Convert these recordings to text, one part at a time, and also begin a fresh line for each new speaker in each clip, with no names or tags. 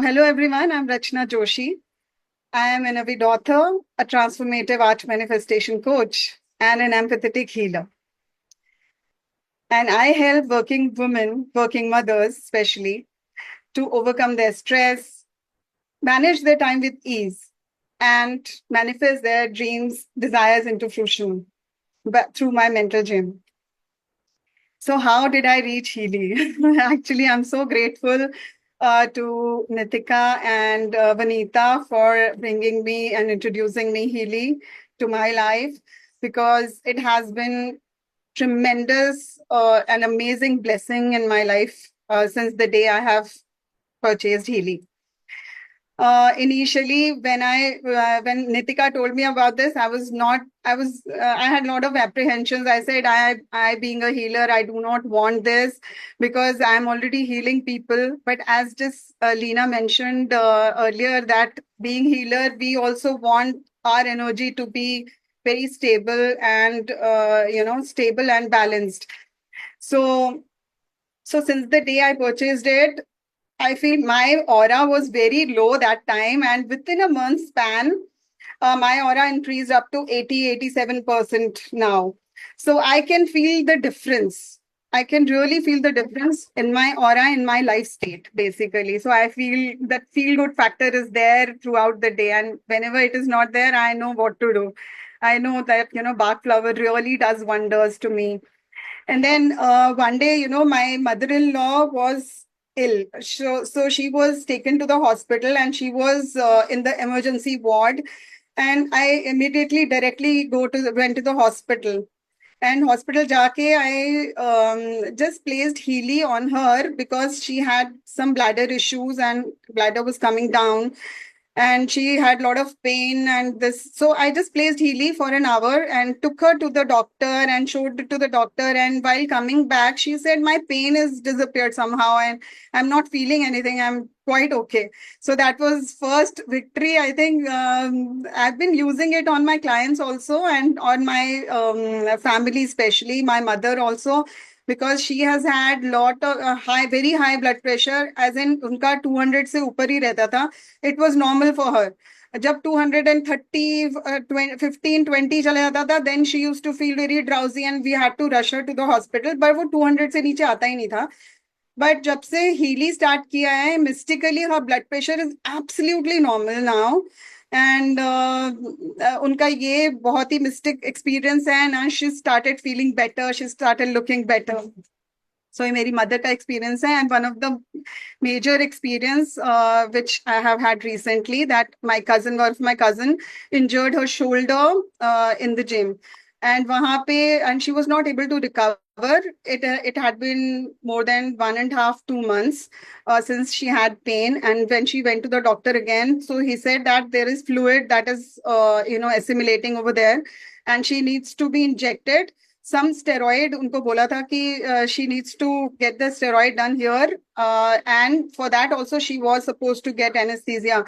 Hello everyone, I'm Rachna Joshi. I am an avid author, a transformative art manifestation coach, and an empathetic healer. And I help working women, working mothers especially, to overcome their stress, manage their time with ease, and manifest their dreams, desires into fruition but through my mental gym. So, how did I reach Healy? Actually, I'm so grateful to Nitika and Vanita for bringing me and introducing me Healy to my life because it has been tremendous and amazing blessing in my life since the day I have purchased Healy. Initially, when Nitika told me about this, I had a lot of apprehensions. I said, I being a healer, I do not want this because I'm already healing people. But as just Lena mentioned earlier, that being healer, we also want our energy to be very stable and stable and balanced. So so since the day I purchased it, I feel my aura was very low that time, and within a month span, my aura increased up to 87% now. So I can feel the difference. I can really feel the difference in my aura, in my life state, basically. So I feel that feel good factor is there throughout the day. And whenever it is not there, I know what to do. I know that, Bach flower really does wonders to me. And then one day, my mother-in-law was ill. So she was taken to the hospital and she was in the emergency ward. And I immediately directly went to the hospital. And hospital jaake, I just placed Healy on her because she had some bladder issues and bladder was coming down and she had a lot of pain and this. So I just placed Healy for an hour and took her to the doctor and showed it to the doctor. And while coming back, she said, my pain has disappeared somehow and I'm not feeling anything. I'm quite okay. So that was first victory. I think I've been using it on my clients also and on my family, especially my mother also, because she has had lot of very high blood pressure, as in उनका 200 से ऊपर ही रहता था. It was normal for her. जब 230, 15, 20 चला जाता था, then she used to feel very drowsy and we had to rush her to the hospital. But वो 200 से नीचे आता ही नहीं था. But जब से Healy start किया है, mystically her blood pressure is absolutely normal now. And उनका ये बहुत ही mystic experience है. And she started feeling better. She started looking better. So ये मेरी mother का experience है. And one of the major experience which I have had recently, that my cousin injured her shoulder in the gym. And and she was not able to recover. It had been more than 1.5, 2 months since she had pain. And when she went to the doctor again, so he said that there is fluid that is assimilating over there, and she needs to be injected some steroid. उनको बोला था कि she needs to get the steroid done here, and for that also she was supposed to get anesthesia.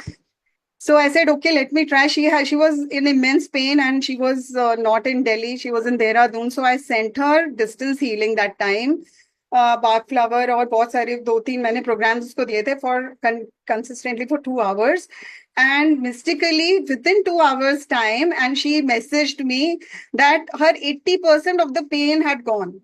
So I said, okay, let me try. She was in immense pain and she was not in Delhi. She was in Dehradun. So I sent her distance healing that time. Bark flower और बहुत सारे 2-3 मैंने programs उसको दिए थे for consistently for 2 hours. And mystically, within 2 hours time, and she messaged me that her 80% of the pain had gone.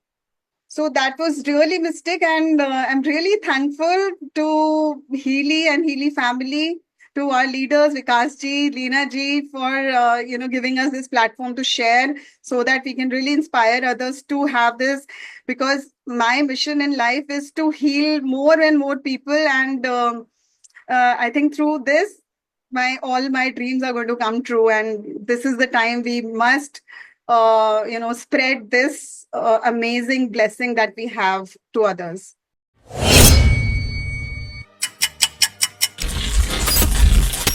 So that was really mystic, and I'm really thankful to Healy and Healy family, to our leaders, Vikas ji, Leena ji, for giving us this platform to share, so that we can really inspire others to have this. Because my mission in life is to heal more and more people, and I think through this, all my dreams are going to come true, and this is the time we must spread this amazing blessing that we have to others.